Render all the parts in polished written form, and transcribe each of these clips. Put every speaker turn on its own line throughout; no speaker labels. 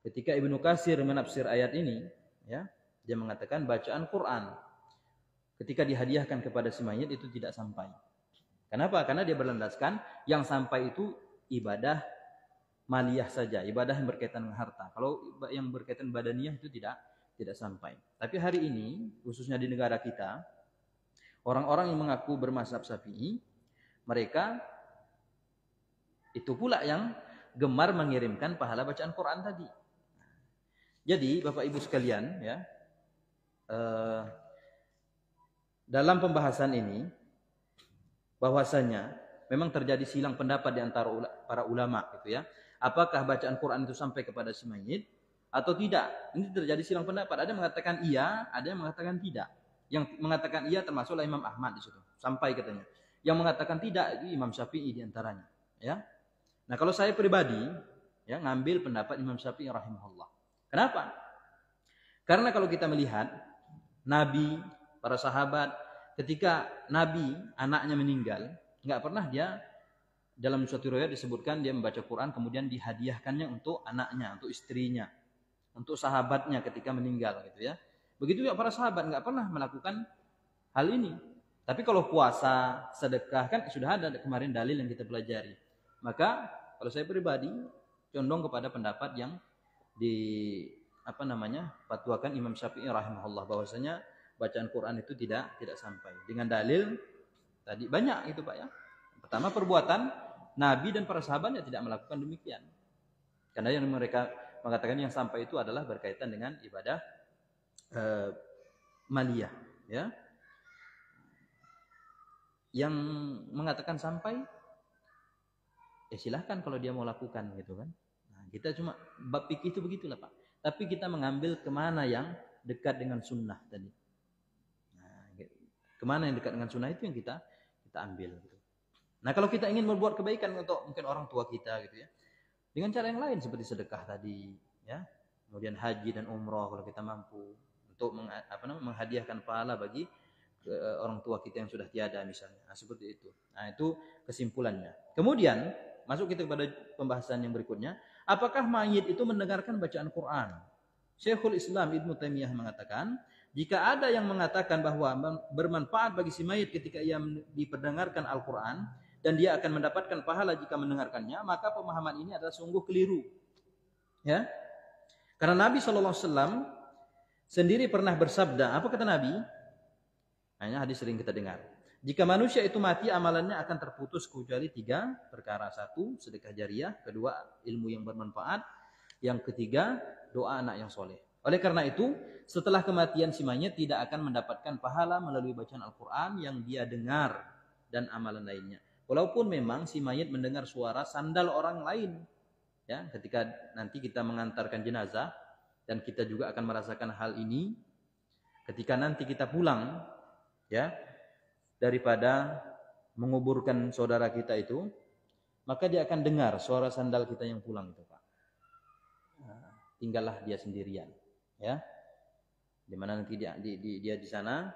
Ketika Ibnu Katsir menafsir ayat ini, ya, dia mengatakan bacaan Quran ketika dihadiahkan kepada si mayit itu tidak sampai. Kenapa? Karena dia berlandaskan yang sampai itu ibadah maliyah saja, ibadah yang berkaitan dengan harta. Kalau yang berkaitan badaniyah itu tidak sampai. Tapi hari ini, khususnya di negara kita, orang-orang yang mengaku bermazhab Syafi'i, mereka itu pula yang gemar mengirimkan pahala bacaan Quran tadi. Jadi Bapak Ibu sekalian, ya, dalam pembahasan ini bahwasanya memang terjadi silang pendapat di antara para ulama, gitu ya. Apakah bacaan Quran itu sampai kepada si mayit atau tidak? Ini terjadi silang pendapat. Ada yang mengatakan iya, ada yang mengatakan tidak. Yang mengatakan iya termasuklah Imam Ahmad di situ, sampai katanya. Yang mengatakan tidak itu Imam Syafi'i di antaranya, ya. Nah, kalau saya pribadi, ya, ngambil pendapat Imam Syafi'i rahimahullah. Kenapa? Karena kalau kita melihat Nabi, para sahabat, ketika Nabi anaknya meninggal, nggak pernah dia dalam suatu riwayat disebutkan dia membaca Quran kemudian dihadiahkannya untuk anaknya, untuk istrinya, untuk sahabatnya ketika meninggal, gitu ya. Begitu juga para sahabat nggak pernah melakukan hal ini. Tapi kalau puasa, sedekah kan sudah ada kemarin dalil yang kita pelajari. Maka kalau saya pribadi condong kepada pendapat yang fatwakan Imam Syafi'i rahimahullah, bahwasanya bacaan Quran itu tidak sampai. Dengan dalil tadi banyak itu Pak, ya. Pertama, perbuatan Nabi dan para sahabatnya tidak melakukan demikian. Karena yang mereka mengatakan yang sampai itu adalah berkaitan dengan ibadah maliyah, ya. Yang mengatakan sampai, ya silahkan kalau dia mau lakukan, gitu kan. Nah, kita cuma bab fikih itu begitulah Pak. Tapi kita mengambil kemana yang dekat dengan sunnah tadi. Nah, kemana yang dekat dengan sunnah itu yang kita ambil. Gitu. Nah, kalau kita ingin membuat kebaikan untuk mungkin orang tua kita, gitu ya, dengan cara yang lain seperti sedekah tadi, ya, kemudian haji dan umroh kalau kita mampu, untuk menghadiahkan pahala bagi orang tua kita yang sudah tiada misalnya. Nah, seperti itu. Nah, itu kesimpulannya. Kemudian masuk kita kepada pembahasan yang berikutnya. Apakah mayit itu mendengarkan bacaan Quran? Syekhul Islam Ibnu Taimiyah mengatakan, jika ada yang mengatakan bahwa bermanfaat bagi si mayit ketika ia diperdengarkan Al-Quran dan dia akan mendapatkan pahala jika mendengarkannya, maka pemahaman ini adalah sungguh keliru. Ya, karena Nabi SAW sendiri pernah bersabda, apa kata Nabi? Hanya hadis sering kita dengar. Jika manusia itu mati, amalannya akan terputus kecuali 3 perkara. 1, sedekah jariah. 2, ilmu yang bermanfaat. Yang ketiga, doa anak yang soleh. Oleh karena itu, setelah kematian si mayit tidak akan mendapatkan pahala melalui bacaan Al-Quran yang dia dengar dan amalan lainnya. Walaupun memang si mayit mendengar suara sandal orang lain. Ya, ketika nanti kita mengantarkan jenazah, dan kita juga akan merasakan hal ini ketika nanti kita pulang, ya, daripada menguburkan saudara kita itu, maka dia akan dengar suara sandal kita yang pulang itu Pak. Tinggallah dia sendirian, ya. Dimana nanti dia di sana,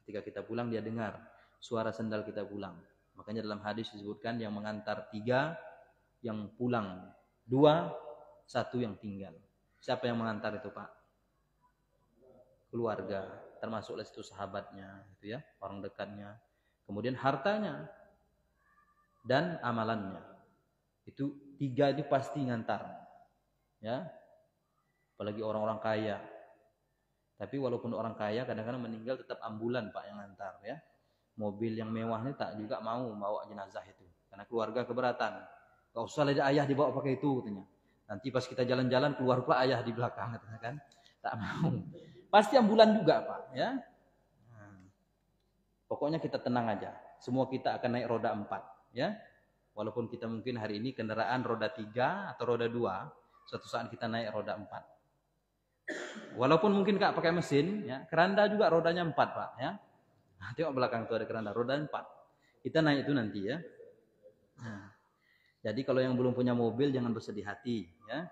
ketika kita pulang dia dengar suara sandal kita pulang. Makanya dalam hadis disebutkan yang mengantar 3, yang pulang 2, 1 yang tinggal. Siapa yang mengantar itu Pak? Keluarga, termasuklah itu sahabatnya, gitu ya, orang dekatnya. Kemudian hartanya dan amalannya. Itu 3 itu pasti ngantar. Ya. Apalagi orang-orang kaya. Tapi walaupun orang kaya kadang-kadang meninggal tetap ambulan Pak yang ngantar, ya. Mobil yang mewah ini tak juga mau bawa jenazah itu. Karena keluarga keberatan. Gak usah ada ayah dibawa pakai itu katanya. Nanti pas kita jalan-jalan keluar Pak ayah di belakang katanya kan. Tak mau. Pasti ambulan juga Pak, ya. Pokoknya kita tenang aja. Semua kita akan naik roda 4, ya. Walaupun kita mungkin hari ini kendaraan roda 3 atau roda 2, suatu saat kita naik roda 4. Walaupun mungkin Kak pakai mesin, ya, keranda juga rodanya 4 Pak, ya. Nah, tengok belakang itu ada keranda, roda 4. Kita naik itu nanti, ya. Nah, jadi kalau yang belum punya mobil jangan bersedih hati, ya.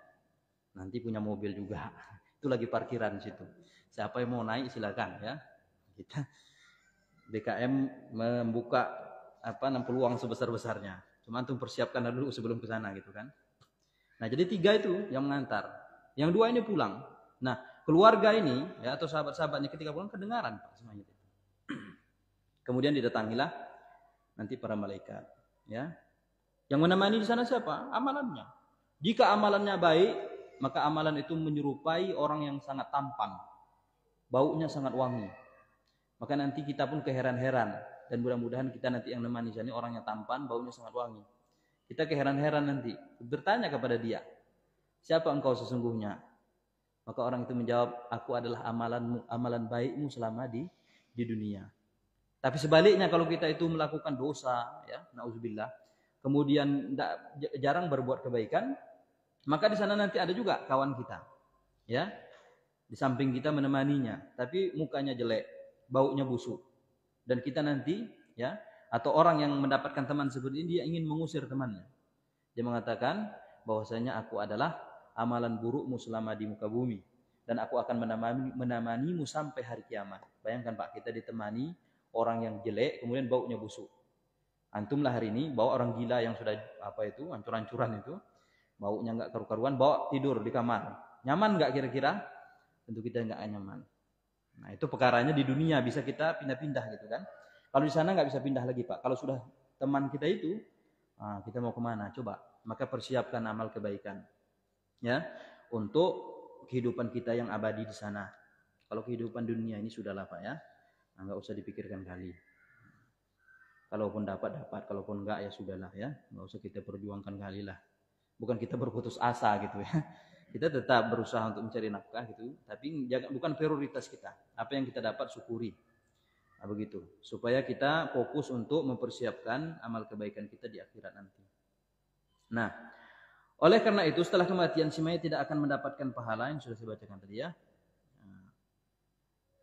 Nanti punya mobil juga. Itu lagi parkiran di situ. Siapa yang mau naik silakan, ya. Kita BKM membuka peluang sebesar-besarnya. Cuma antum persiapkan dulu sebelum ke sana, gitu kan. Nah, jadi 3 itu yang mengantar. Yang dua ini pulang. Nah, keluarga ini ya atau sahabat-sahabatnya ketika pulang kedengaran Pak si mayit itu. Kemudian didatangilah nanti para malaikat, ya. Yang menemani di sana siapa? Amalannya. Jika amalannya baik, maka amalan itu menyerupai orang yang sangat tampan. Baunya sangat wangi. Maka nanti kita pun keheran-heran dan mudah-mudahan kita nanti yang menemani di sana orang yang tampan, baunya sangat wangi. Kita keheran-heran nanti, bertanya kepada dia, siapa engkau sesungguhnya? Maka orang itu menjawab, aku adalah amalan baikmu selama di dunia. Tapi sebaliknya kalau kita itu melakukan dosa, ya, nauzubillah, kemudian jarang berbuat kebaikan, maka di sana nanti ada juga kawan kita, ya, di samping kita menemaninya, tapi mukanya jelek, baunya busuk, dan kita nanti, ya, atau orang yang mendapatkan teman seperti ini dia ingin mengusir temannya. Dia mengatakan bahwasanya aku adalah amalan burukmu selama di muka bumi dan aku akan menemanimu sampai hari kiamat. Bayangkan Pak, kita ditemani orang yang jelek kemudian baunya busuk. Antumlah hari ini bawa orang gila yang sudah hancur-hancuran itu, baunya enggak karu-karuan, bawa tidur di kamar. Nyaman enggak kira-kira? Tentu kita enggak nyaman. Nah, itu perkaranya di dunia bisa kita pindah-pindah gitu kan. Kalau di sana enggak bisa pindah lagi Pak. Kalau sudah teman kita itu, kita mau kemana? Coba. Maka persiapkan amal kebaikan, ya, untuk kehidupan kita yang abadi di sana. Kalau kehidupan dunia ini sudahlah Pak ya. Enggak usah dipikirkan kali. Kalaupun dapat, kalaupun enggak ya sudahlah ya. Enggak usah kita perjuangkan kali lah. Bukan kita berputus asa gitu ya. Kita tetap berusaha untuk mencari nafkah gitu, tapi bukan prioritas kita. Apa yang kita dapat syukuri. Nah, begitu. Supaya kita fokus untuk mempersiapkan amal kebaikan kita di akhirat nanti. Nah, oleh karena itu setelah kematian si mayit tidak akan mendapatkan pahala yang sudah saya bacakan tadi ya.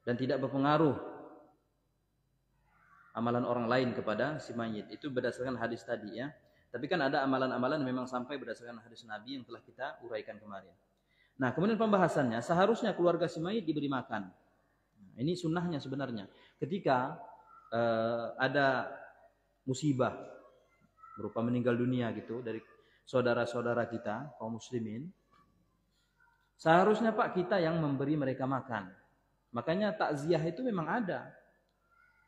Dan tidak berpengaruh amalan orang lain kepada si mayit. Itu berdasarkan hadis tadi ya. Tapi kan ada amalan-amalan memang sampai berdasarkan hadis Nabi yang telah kita uraikan kemarin. Nah, kemudian pembahasannya, seharusnya keluarga si mayit diberi makan. Nah, ini sunnahnya sebenarnya. Ketika ada musibah berupa meninggal dunia gitu dari saudara-saudara kita kaum muslimin, seharusnya Pak kita yang memberi mereka makan. Makanya takziah itu memang ada.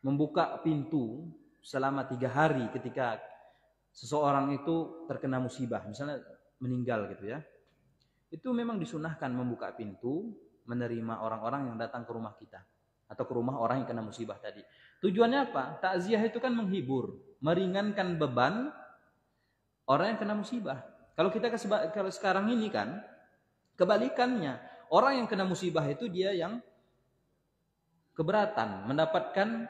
Membuka pintu selama 3 hari ketika seseorang itu terkena musibah, misalnya meninggal gitu ya. Itu memang disunahkan membuka pintu, menerima orang-orang yang datang ke rumah kita atau ke rumah orang yang kena musibah tadi. Tujuannya apa? Takziah itu kan menghibur, meringankan beban orang yang kena musibah. Kalau kalau sekarang ini kan kebalikannya, orang yang kena musibah itu dia yang keberatan, mendapatkan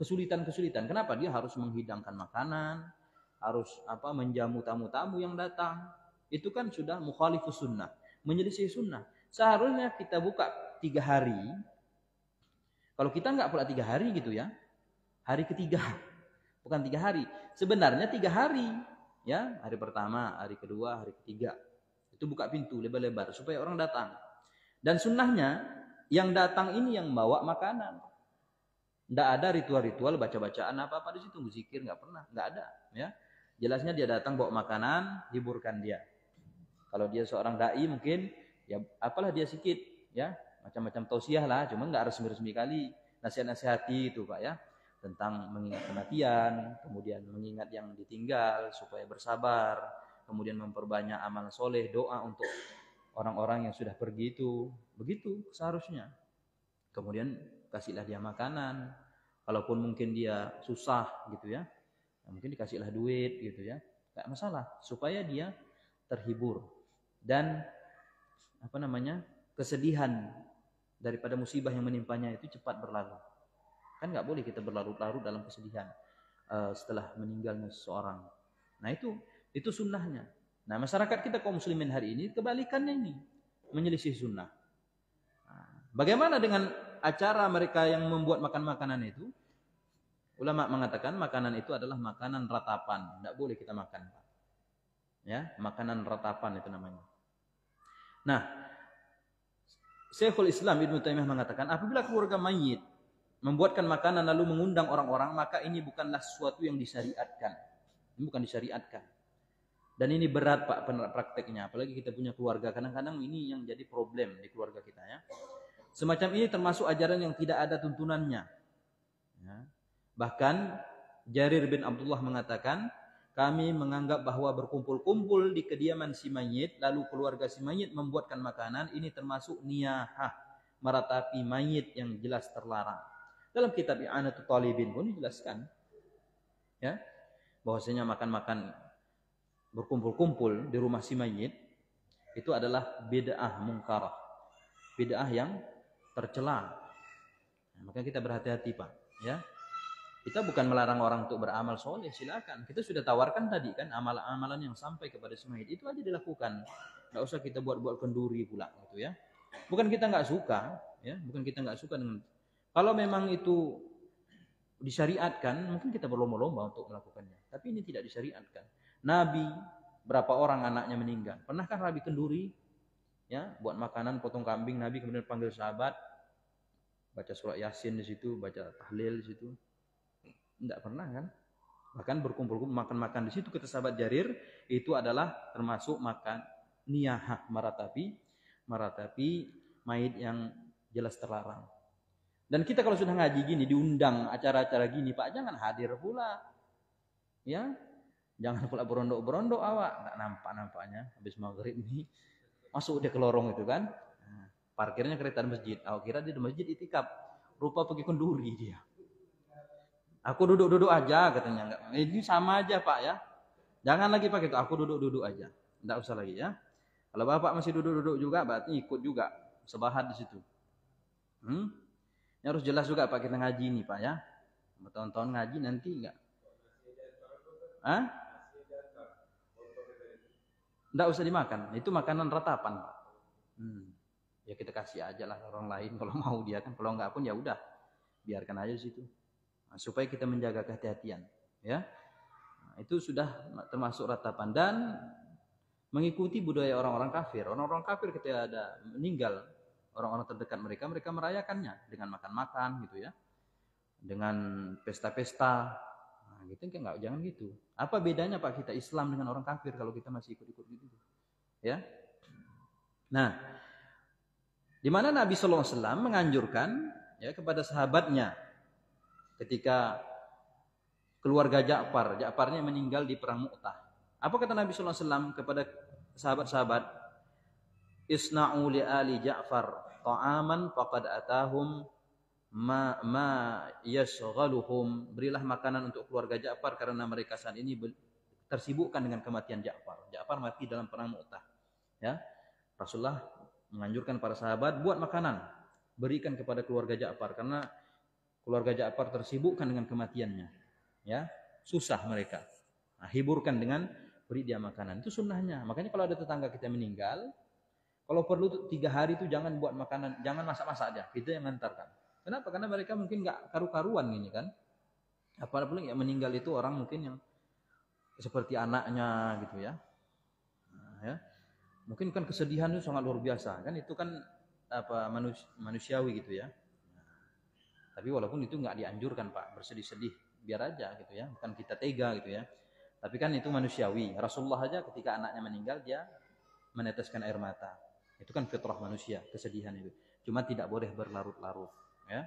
kesulitan-kesulitan. Kenapa? Dia harus menghidangkan makanan, harus menjamu tamu-tamu yang datang. Itu kan sudah mukhalifus sunnah, menyelisih sunnah. Seharusnya kita buka 3 hari. Kalau kita enggak pula 3 hari gitu ya. Hari ketiga. Bukan 3 hari. Sebenarnya 3 hari. Ya, hari pertama, hari kedua, hari ketiga. Itu buka pintu lebar-lebar supaya orang datang. Dan sunnahnya yang datang ini yang bawa makanan. Tidak ada ritual-ritual baca-bacaan apa-apa di situ, zikir nggak pernah, nggak ada. Ya, jelasnya dia datang bawa makanan, hiburkan dia. Kalau dia seorang dai mungkin ya apalah dia sedikit, ya macam-macam tausiah lah, cuma nggak resmi-resmi kali nasihat-nasihati itu Pak ya, tentang mengingat kematian, kemudian mengingat yang ditinggal supaya bersabar, kemudian memperbanyak amal soleh, doa untuk orang-orang yang sudah pergi itu, begitu seharusnya. Kemudian kasihlah dia makanan, kalaupun mungkin dia susah gitu ya, mungkin dikasihlah duit gitu ya, nggak masalah, supaya dia terhibur dan kesedihan daripada musibah yang menimpanya itu cepat berlalu. Kan nggak boleh kita berlarut-larut dalam kesedihan setelah meninggalnya seseorang. Nah itu sunnahnya. Nah masyarakat kita kaum muslimin hari ini kebalikannya ini, menyelisih sunnah. Nah, bagaimana dengan acara mereka yang membuat makanan itu? Ulama mengatakan makanan itu adalah makanan ratapan, tidak boleh kita makan, Pak. Ya, makanan ratapan itu namanya. Nah, Syekhul Islam Ibnu Taimiyah mengatakan apabila keluarga mayit membuatkan makanan lalu mengundang orang-orang, maka ini bukanlah sesuatu yang disyariatkan. Ini bukan disyariatkan. Dan ini berat Pak prakteknya, apalagi kita punya keluarga. Kadang-kadang ini yang jadi problem di keluarga kita ya. Semacam ini termasuk ajaran yang tidak ada tuntunannya. Ya. Bahkan Jarir bin Abdullah mengatakan, kami menganggap bahwa berkumpul-kumpul di kediaman si mayit, lalu keluarga si mayit membuatkan makanan, ini termasuk niyahah, meratapi mayit yang jelas terlarang. Dalam kitab I'anatul Talibin pun dijelaskan, ya, bahwasanya makan-makan berkumpul-kumpul di rumah si mayit itu adalah bid'ah mungkarah, bid'ah yang tercela. Nah, maka kita berhati-hati Pak, ya. Kita bukan melarang orang untuk beramal soleh, silakan. Kita sudah tawarkan tadi kan amalan-amalan yang sampai kepada si mayit itu aja dilakukan. Nggak usah kita buat-buat kenduri pula gitu ya. Bukan kita nggak suka, ya, bukan kita nggak suka dengan. Kalau memang itu disyariatkan, mungkin kita berlomba-lomba untuk melakukannya. Tapi ini tidak disyariatkan. Nabi, berapa orang anaknya meninggal. Pernahkah Nabi kenduri? Ya, buat makanan, potong kambing. Nabi kemudian panggil sahabat, baca surat Yasin di situ, baca tahlil di situ. Tidak pernah kan? Bahkan berkumpul-kumpul makan-makan di situ. Kata sahabat Jarir, itu adalah termasuk makan niyahah, meratapi mayit yang jelas terlarang. Dan kita kalau sudah ngaji gini, diundang acara-acara gini, Pak, jangan hadir pula. Ya, jangan pula berondok-berondok awak, nggak nampak-nampaknya habis maghrib ini masuk dia ke lorong itu kan. Nah, parkirnya kereta masjid. Aku kira dia di masjid itikaf, rupa pergi kenduri dia. Aku duduk-duduk aja katanya. Enggak, ini sama aja Pak ya. Jangan lagi pakai itu. Aku duduk-duduk aja. Enggak usah lagi ya. Kalau Bapak masih duduk-duduk juga, berarti ikut juga sebahat di situ. Ini harus jelas juga Pak kita ngaji nih Pak ya. Tahun-tahun ngaji nanti enggak. Hah? Enggak usah dimakan. Itu makanan ratapan Pak. Ya kita kasih aja lah orang lain kalau mau dia kan. Kalau enggak pun ya udah. Biarkan aja di situ. Nah, supaya kita menjaga kehati-hatian, ya. Nah, itu sudah termasuk ratapan dan mengikuti budaya orang-orang kafir. Orang-orang kafir ketika ada meninggal orang-orang terdekat mereka, mereka merayakannya dengan makan-makan gitu ya, dengan pesta-pesta. Nah, gitu kan nggak, jangan gitu. Apa bedanya Pak kita Islam dengan orang kafir kalau kita masih ikut-ikut gitu, ya? Nah, di mana Nabi Sallallahu Alaihi Wasallam menganjurkan ya kepada sahabatnya. Ketika keluarga Ja'farnya meninggal di perang Mu'tah. Apa kata Nabi sallallahu alaihi wasallam kepada sahabat-sahabat? Isna'u li ali Ja'far ta'aman faqad atahum ma yashghaluhum. Berilah makanan untuk keluarga Ja'far karena mereka saat ini tersibukkan dengan kematian Ja'far. Ja'far mati dalam perang Mu'tah. Ya. Rasulullah menganjurkan para sahabat buat makanan, berikan kepada keluarga Ja'far karena keluarga Ja'far tersibukkan dengan kematiannya, ya, susah mereka. Nah, hiburkan dengan beri dia makanan. Itu sunnahnya. Makanya kalau ada tetangga kita meninggal, kalau perlu 3 hari itu jangan buat makanan, jangan masak-masak aja. Kita yang ngantarkan. Kenapa? Karena mereka mungkin nggak karu-karuan gini kan. Apalagi yang meninggal itu orang mungkin yang seperti anaknya gitu ya. Nah, ya. Mungkin kan kesedihan itu sangat luar biasa kan. Itu kan apa manusiawi gitu ya. Tapi walaupun itu nggak dianjurkan Pak, bersedih-sedih, biar aja gitu ya, bukan kita tega gitu ya. Tapi kan itu manusiawi. Rasulullah aja ketika anaknya meninggal dia meneteskan air mata. Itu kan fitrah manusia, kesedihan itu. Cuma tidak boleh berlarut-larut, ya.